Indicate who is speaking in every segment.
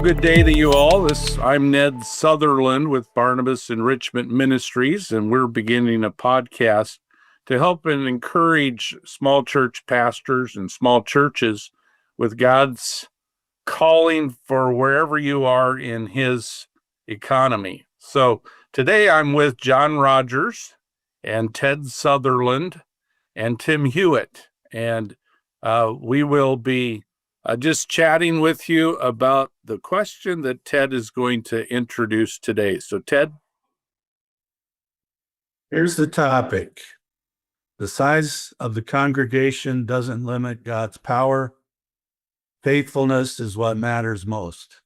Speaker 1: good day to you all. I'm Ned Sutherland with Barnabas Enrichment Ministries, and we're beginning a podcast to help and encourage small church pastors and small churches with God's calling for wherever you are in His economy. So today I'm with John Rogers and Ted Sutherland and Tim Hewitt, and we will be just chatting with you about the question that Ted is going to introduce today. So, Ted?
Speaker 2: Here's the topic. The size of the congregation doesn't limit God's power. Faithfulness is what matters most.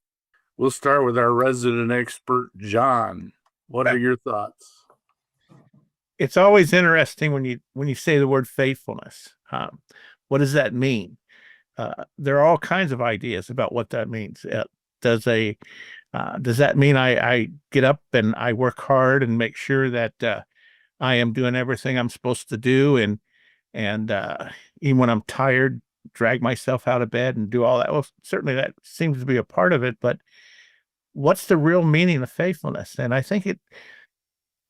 Speaker 1: We'll start with our resident expert, John. What are your thoughts?
Speaker 3: It's always interesting when you say the word faithfulness. What does that mean? There are all kinds of ideas about what that means. Does that mean I get up and I work hard and make sure that I am doing everything I'm supposed to do, and even when I'm tired, drag myself out of bed and do all that? Well, certainly that seems to be a part of it, but what's the real meaning of faithfulness? And I think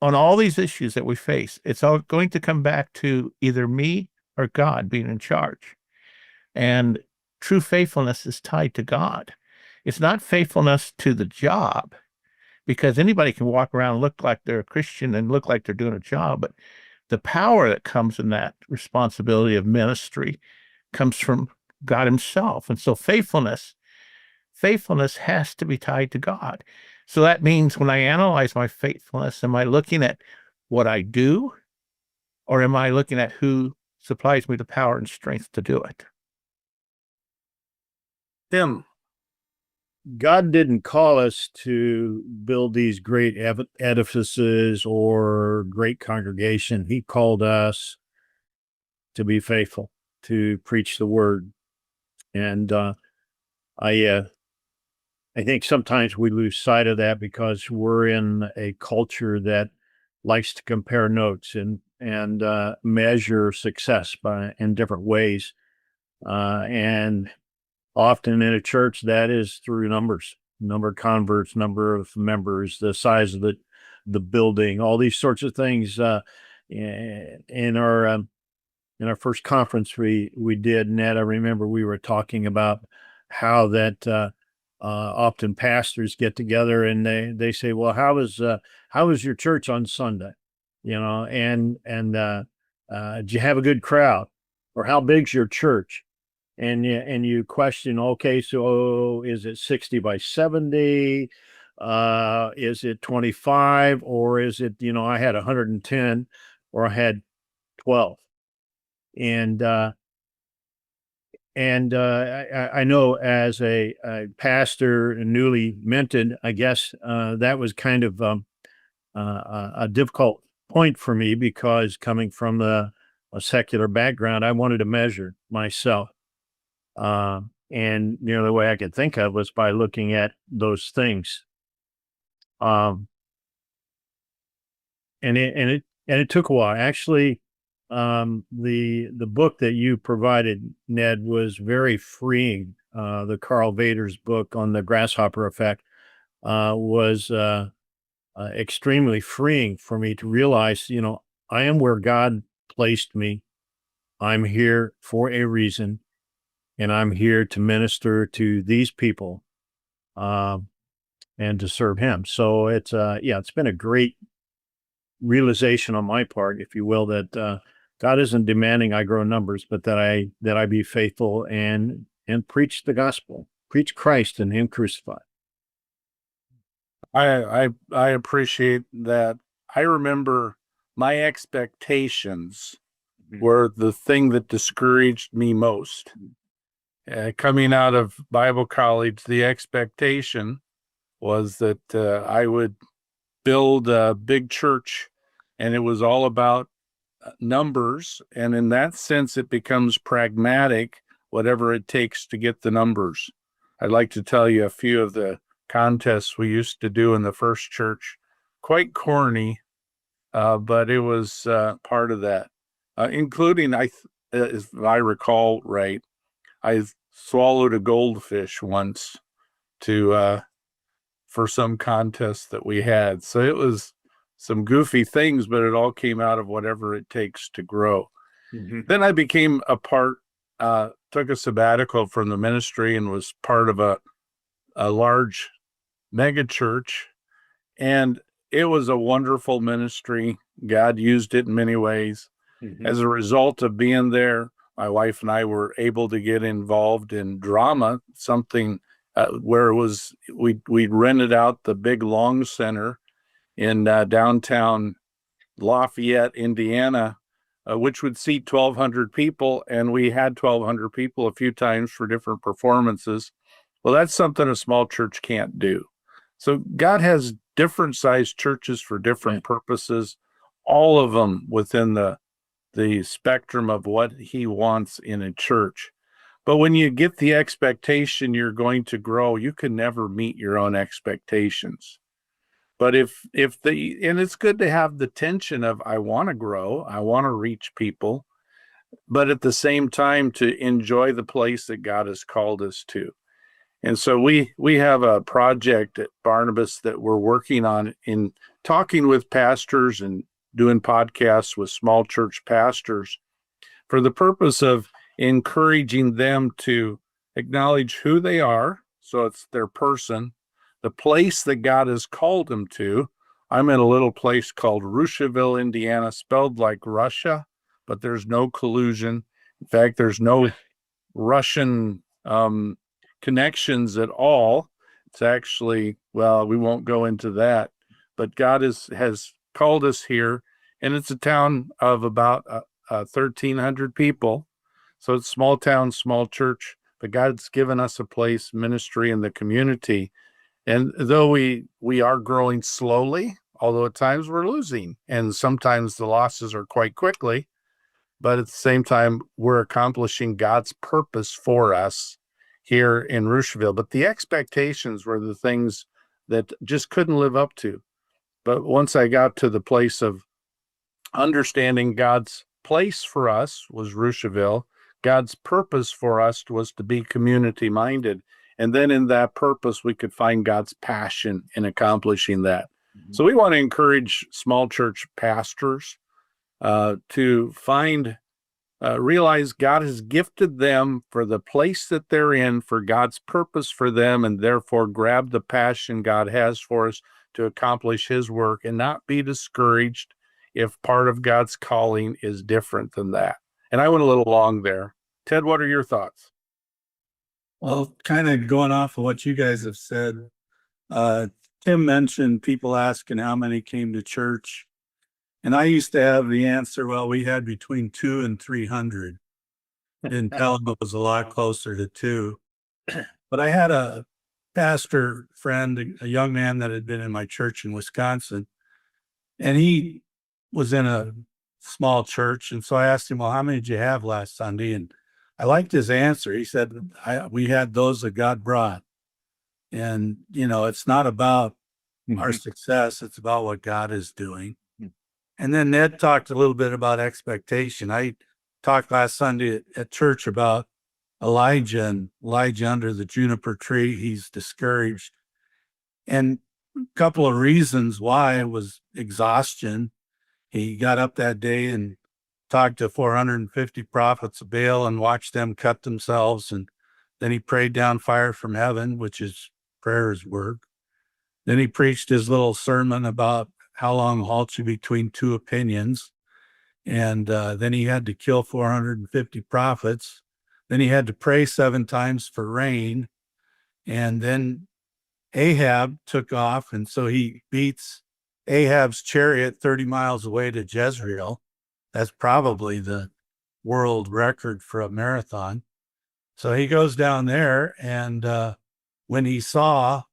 Speaker 3: on all these issues that we face, it's all going to come back to either me or God being in charge. And true faithfulness is tied to God. It's not faithfulness to the job, because anybody can walk around and look like they're a Christian and look like they're doing a job. But the power that comes in that responsibility of ministry comes from God Himself. And so faithfulness has to be tied to God. So that means when I analyze my faithfulness, am I looking at what I do, or am I looking at who supplies me the power and strength to do it?
Speaker 1: Tim?
Speaker 4: God didn't call us to build these great edifices or great congregation. He called us to be faithful, to preach the word. And I think sometimes we lose sight of that because we're in a culture that likes to compare notes and measure success in different ways. And often in a church, that is through numbers, number of converts, number of members, the size of the building, all these sorts of things. In our first conference we did, Ned, I remember we were talking about how that often pastors get together and they say, well, how was your church on Sunday? And did you have a good crowd? Or how big's your church? And you question, okay, so is it 60 by 70? Is it 25? Or is it, I had 110 or I had 12? And I know as a pastor, newly minted, I guess that was kind of a difficult point for me, because coming from a secular background, I wanted to measure myself. And the way I could think of was by looking at those things. And it took a while. Actually, the book that you provided, Ned, was very freeing. The Carl Vader's book on the grasshopper effect was extremely freeing for me to realize, I am where God placed me. I'm here for a reason. And I'm here to minister to these people and to serve Him. So it's been a great realization on my part, if you will, that God isn't demanding I grow numbers, but that I be faithful and preach the gospel, preach Christ and Him crucified.
Speaker 1: I appreciate that. I remember my expectations were the thing that discouraged me most. Coming out of Bible college, the expectation was that I would build a big church, and it was all about numbers. And in that sense, it becomes pragmatic, whatever it takes to get the numbers. I'd like to tell you a few of the contests we used to do in the first church. Quite corny, but it was part of that, including, if I recall right, I swallowed a goldfish once for some contest that we had. So it was some goofy things, but it all came out of whatever it takes to grow. Then I became took a sabbatical from the ministry and was part of a large mega church. And it was a wonderful ministry. God used it in many ways. As a result of being there, my wife and I were able to get involved in drama, something where it was, we rented out the big Long Center in downtown Lafayette, Indiana, which would seat 1,200 people. And we had 1,200 people a few times for different performances. Well, that's something a small church can't do. So God has different sized churches for different purposes, all of them within the spectrum of what he wants in a church. But when you get the expectation you're going to grow, you can never meet your own expectations. But and it's good to have the tension of, I want to grow, I want to reach people, but at the same time to enjoy the place that God has called us to. And so we have a project at Barnabas that we're working on in talking with pastors and doing podcasts with small church pastors for the purpose of encouraging them to acknowledge who they are. So it's their person, the place that God has called them to. I'm in a little place called Rushville, Indiana, spelled like Russia, but there's no collusion. In fact, there's no Russian connections at all. It's actually, well, we won't go into that, but God has called us here, and it's a town of about 1,300 people. So it's small town, small church, but God's given us a place, ministry in the community. And though we are growing slowly, although at times we're losing, and sometimes the losses are quite quickly, but at the same time, we're accomplishing God's purpose for us here in Rushville. But the expectations were the things that just couldn't live up to. But once I got to the place of understanding God's place for us was Rushville, God's purpose for us was to be community minded. And then in that purpose, we could find God's passion in accomplishing that. So we want to encourage small church pastors to realize God has gifted them for the place that they're in, for God's purpose for them, and therefore grab the passion God has for us to accomplish his work and not be discouraged if part of God's calling is different than that. And I went a little long there. Ted, what are your thoughts?
Speaker 2: Well, kind of going off of what you guys have said, Tim mentioned people asking how many came to church. And I used to have the answer, well, we had between 200 and 300. And Pelham was a lot closer to 2. But I had a pastor friend, a young man that had been in my church in Wisconsin, and he was in a small church. And so I asked him, well, how many did you have last Sunday? And I liked his answer. He said, we had those that God brought. And, it's not about our success. It's about what God is doing. And then Ned talked a little bit about expectation. I talked last Sunday at church about Elijah under the juniper tree. He's discouraged. And a couple of reasons why was exhaustion. He got up that day and talked to 450 prophets of Baal and watched them cut themselves. And then he prayed down fire from heaven, which is prayer's work. Then he preached his little sermon about how long halts you between two opinions. And then he had to kill 450 prophets. Then he had to pray 7 times for rain. And then Ahab took off. And so he beats Ahab's chariot 30 miles away to Jezreel. That's probably the world record for a marathon. So he goes down there, and when he saw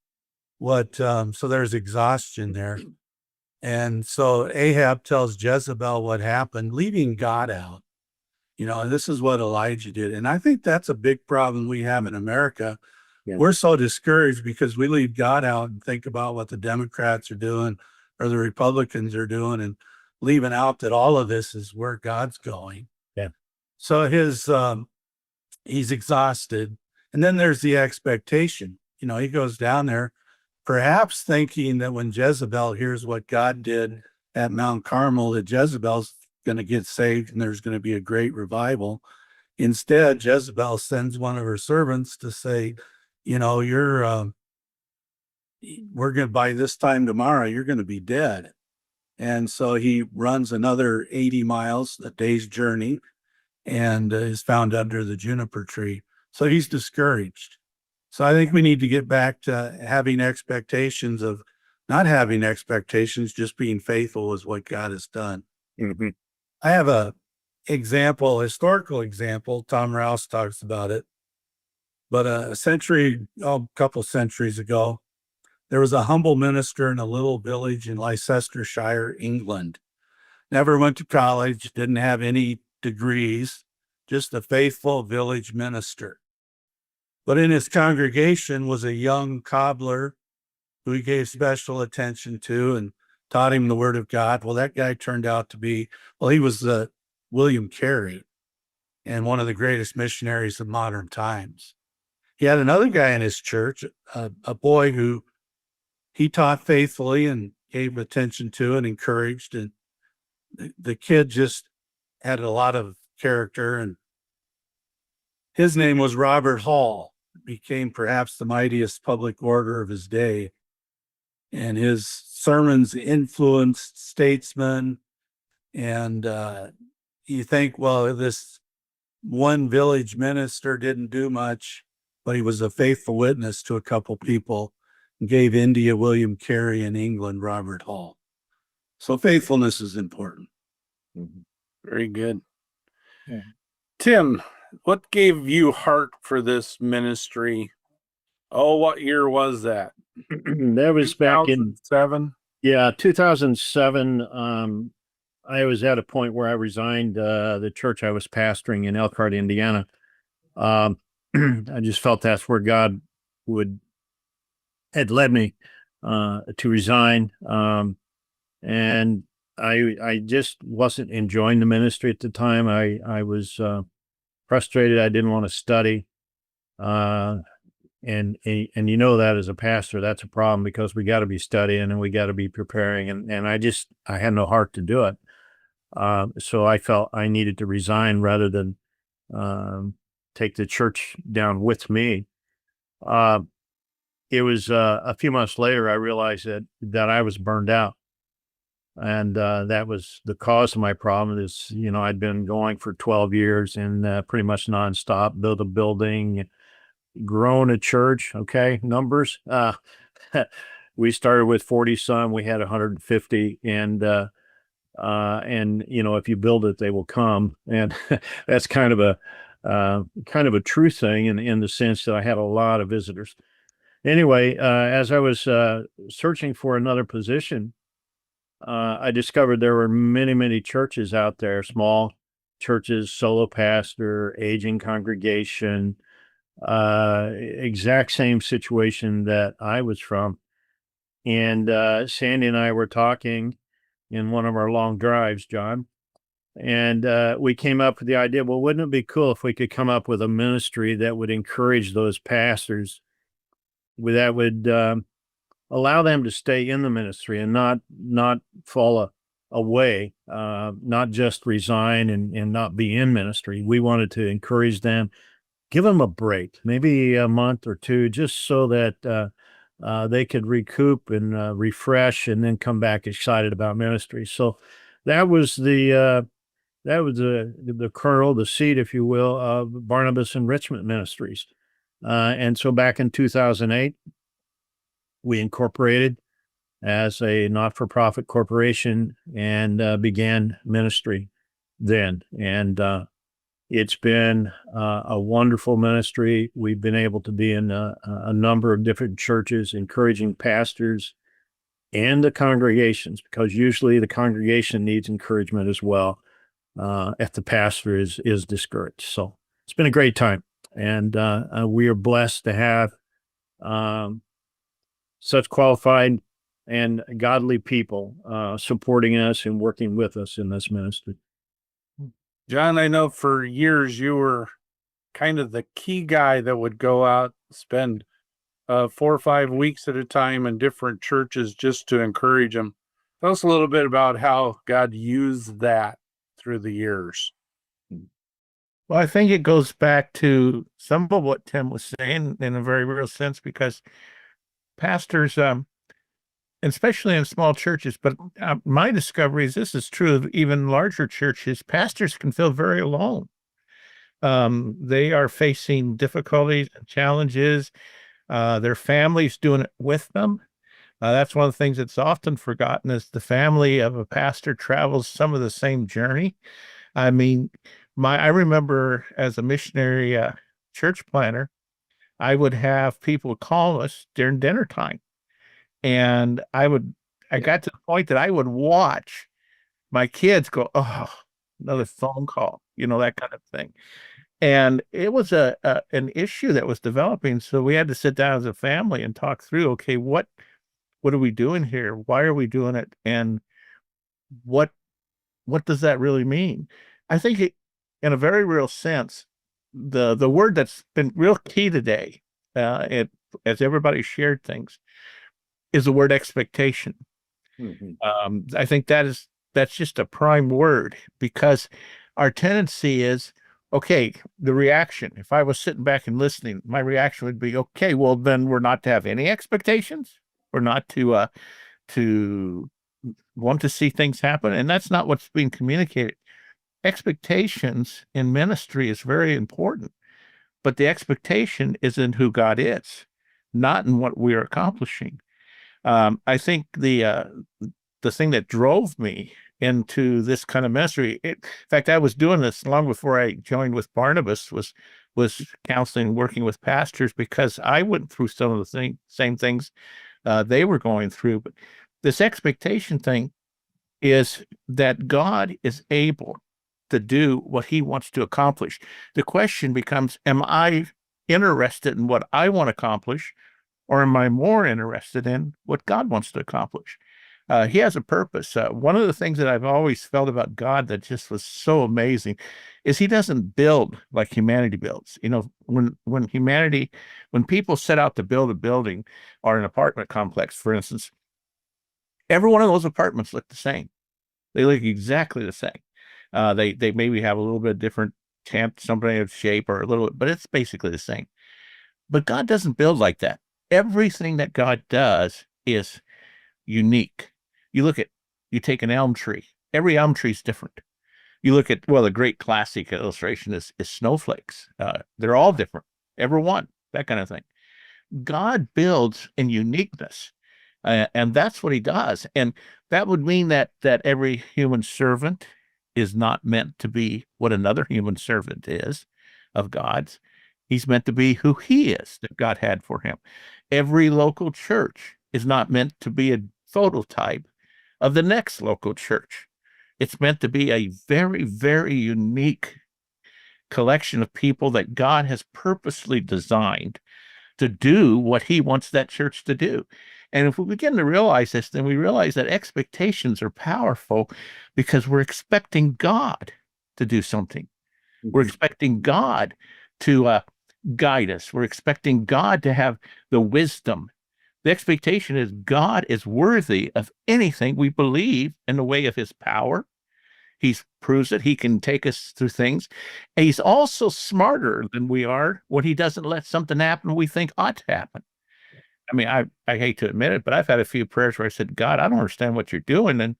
Speaker 2: so there's exhaustion there. And so Ahab tells Jezebel what happened, leaving God out. And this is what Elijah did. And I think that's a big problem we have in America. Yeah. We're so discouraged because we leave God out and think about what the Democrats are doing or the Republicans are doing, and leaving out that all of this is where God's going. Yeah. So he's exhausted. And then there's the expectation. he goes down there, perhaps thinking that when Jezebel hears what God did at Mount Carmel, that Jezebel's going to get saved and there's going to be a great revival. Instead, Jezebel sends one of her servants to say, we're going to, by this time tomorrow, you're going to be dead. And so he runs another 80 miles, a day's journey, and is found under the juniper tree. So he's discouraged. So I think we need to get back to having expectations of not having expectations, just being faithful is what God has done.
Speaker 4: Mm-hmm.
Speaker 2: I have a historical example. Tom Rouse talks about it. But a couple centuries ago, there was a humble minister in a little village in Leicestershire, England. Never went to college, didn't have any degrees, just a faithful village minister. But in his congregation was a young cobbler who he gave special attention to and taught him the word of God. Well, that guy turned out to be, he was William Carey, and one of the greatest missionaries of modern times. He had another guy in his church, a boy who he taught faithfully and gave attention to and encouraged. And the kid just had a lot of character, and his name was Robert Hall. Became perhaps the mightiest public orator of his day. And his sermons influenced statesmen. And you think, well, this one village minister didn't do much, but he was a faithful witness to a couple people and gave India William Carey and England Robert Hall. So faithfulness is important.
Speaker 1: Very good.
Speaker 2: Yeah.
Speaker 1: Tim, what gave you heart for this ministry? Oh, what year was that?
Speaker 4: That was back in
Speaker 1: 2007.
Speaker 4: 2007. I was at a point where I resigned the church I was pastoring in Elkhart, Indiana. I just felt that's where God had led me to resign. And I just wasn't enjoying the ministry at the time. I was frustrated. I didn't want to study. And that as a pastor, that's a problem, because we got to be studying and we got to be preparing. And I had no heart to do it. So I felt I needed to resign rather than take the church down with me. It was a few months later, I realized that I was burned out. And that was the cause of my problem. Is, I'd been going for 12 years and pretty much nonstop, build a building, grown a church. Okay, numbers. We started with 40 some, we had 150, and if you build it, they will come. And that's kind of a true thing in the sense that I had a lot of visitors. Anyway, as I was searching for another position, I discovered there were many, many churches out there, small churches, solo pastor, aging congregation, exact same situation that I was from. And Sandy and I were talking in one of our long drives, John, and we came up with the idea, well, wouldn't it be cool if we could come up with a ministry that would encourage those pastors, that would allow them to stay in the ministry and not fall away, not just resign and not be in ministry. We wanted to encourage them, give them a break, maybe a month or two, just so that they could recoup and refresh and then come back excited about ministry. So that was the kernel, the seed, if you will, of Barnabas Enrichment Ministries. And so back in 2008, we incorporated as a not-for-profit corporation and began ministry then. And it's been a wonderful ministry. We've been able to be in a number of different churches, encouraging pastors and the congregations, because usually the congregation needs encouragement as well if the pastor is discouraged. So it's been a great time. And we are blessed to have such qualified and godly people supporting us and working with us in this ministry.
Speaker 1: John, I know for years you were kind of the key guy that would go out, spend 4 or 5 weeks at a time in different churches just to encourage them. Tell us a little bit about how God used that through the years.
Speaker 3: Well, I think it goes back to some of what Tim was saying in a very real sense, because pastors, especially in small churches, but my discovery is this is true of even larger churches, pastors can feel very alone. They are facing difficulties and challenges. Their family's doing it with them. That's one of the things that's often forgotten is the family of a pastor travels some of the same journey. I mean, I remember as a missionary church planner, I would have people call us during dinner time. And I got to the point that I would watch my kids go, oh, another phone call, that kind of thing. And it was an issue that was developing. So we had to sit down as a family and talk through, okay, what are we doing here? Why are we doing it? And what does that really mean? I think in a very real sense, the word that's been real key today, as everybody shared things, is the word expectation. I think that's just a prime word, because our tendency is, okay, the reaction, if I was sitting back and listening, my reaction would be, okay, well, then we're not to have any expectations. We're not to want to see things happen. And that's not what's being communicated. Expectations in ministry is very important, but the expectation is in who God is, not in what we're accomplishing. I think the thing that drove me into this kind of ministry, in fact, I was doing this long before I joined with Barnabas, was counseling, working with pastors, because I went through some of the same things they were going through. But this expectation thing is that God is able to do what he wants to accomplish. The question becomes, am I interested in what I want to accomplish, or am I more interested in what God wants to accomplish? He has a purpose. One of the things that I've always felt about God that just was so amazing is he doesn't build like humanity builds. When people set out to build a building or an apartment complex, for instance, every one of those apartments look the same. They look exactly the same. They maybe have a little bit different something of shape or a little, but it's basically the same. But God doesn't build like that. Everything that God does is unique. You take an elm tree. Every elm tree is different. You look at, well, the great classic illustration is snowflakes. They're all different. Every one, that kind of thing. God builds in uniqueness. And that's what he does. And that would mean that every human servant is not meant to be what another human servant is of God's. He's meant to be who he is that God had for him. Every local church is not meant to be a phototype of the next local church. It's meant to be a very, very unique collection of people that God has purposely designed to do what he wants that church to do. And if we begin to realize this, then we realize that expectations are powerful, because we're expecting God to do something. We're expecting God to guide us. We're expecting God to have the wisdom. The expectation is God is worthy of anything we believe in the way of his power. He's proves it. He can take us through things. And he's also smarter than we are when he doesn't let something happen we think ought to happen. I mean, I hate to admit it, but I've had a few prayers where I said, God, I don't understand what you're doing. And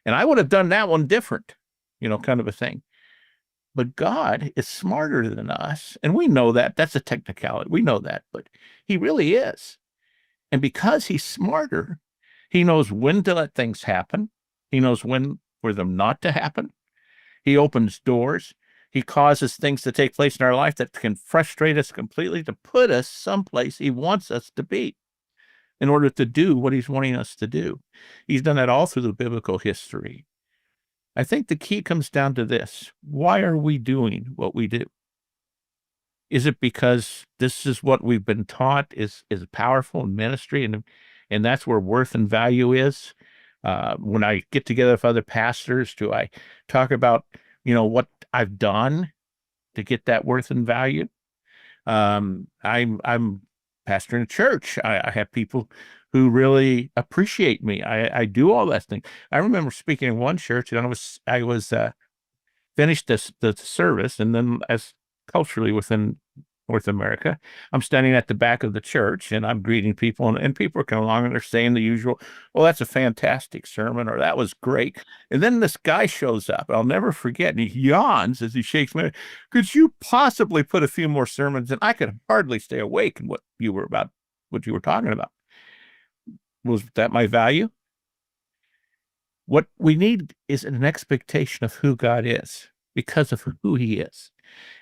Speaker 3: I would have done that one different, kind of a thing. But God is smarter than us. And we know that. That's a technicality. We know that. But he really is. And because he's smarter, he knows when to let things happen. He knows when for them not to happen. He opens doors. He causes things to take place in our life that can frustrate us completely to put us someplace he wants us to be in order to do what he's wanting us to do. He's done that all through the biblical history. I think the key comes down to this. Why are we doing what we do? Is it because this is what we've been taught is powerful in ministry, and that's where worth and value is? When I get together with other pastors, do I talk about, what I've done to get that worth and value? I'm pastoring a church. I have people who really appreciate me. I do all that thing. I remember speaking in one church, and I was finished the service, and then as culturally within North America, I'm standing at the back of the church and I'm greeting people, and people are coming along and they're saying the usual, well, that's a fantastic sermon, or that was great. And then this guy shows up, I'll never forget, and he yawns as he shakes me. Could you possibly put a few more sermons? And I could hardly stay awake in what you were talking about. Was that my value? What we need is an expectation of who God is because of who he is.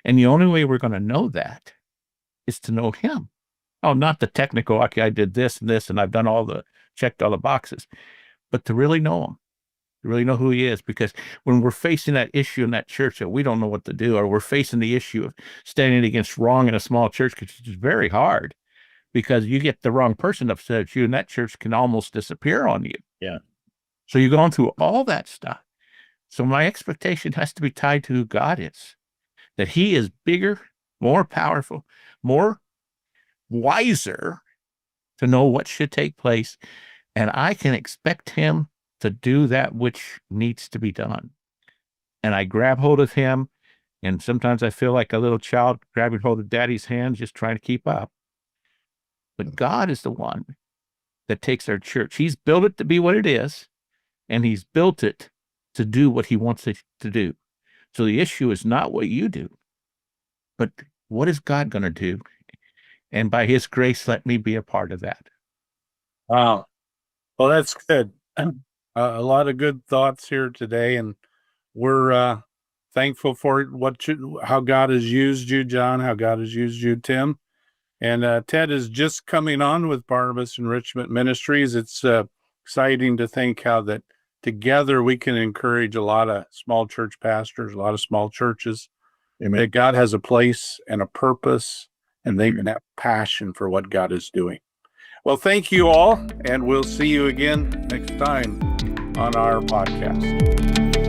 Speaker 3: And the only way we're going to know that is to know him. Oh, not the technical, okay, I did this and this, and I've done checked all the boxes, but to really know him, to really know who he is. Because when we're facing that issue in that church that we don't know what to do, or we're facing the issue of standing against wrong in a small church, because it's very hard, because you get the wrong person upset at you and that church can almost disappear on you.
Speaker 4: Yeah.
Speaker 3: So you're going through all that stuff. So my expectation has to be tied to who God is, that he is bigger, more powerful, more wiser to know what should take place. And I can expect him to do that which needs to be done. And I grab hold of him. And sometimes I feel like a little child grabbing hold of daddy's hand, just trying to keep up. But God is the one that takes our church. He's built it to be what it is, and he's built it to do what he wants it to do. So the issue is not what you do, but what is God going to do? And by his grace, let me be a part of that.
Speaker 1: Wow. Well, that's good. A lot of good thoughts here today, and we're thankful for how God has used you, John, how God has used you, Tim. And Ted is just coming on with Barnabas Enrichment Ministries. It's exciting to think how that together we can encourage a lot of small church pastors, a lot of small churches.
Speaker 4: Amen.
Speaker 1: That God has a place and a purpose, and they can have passion for what God is doing. Well, thank you all, and we'll see you again next time on our podcast.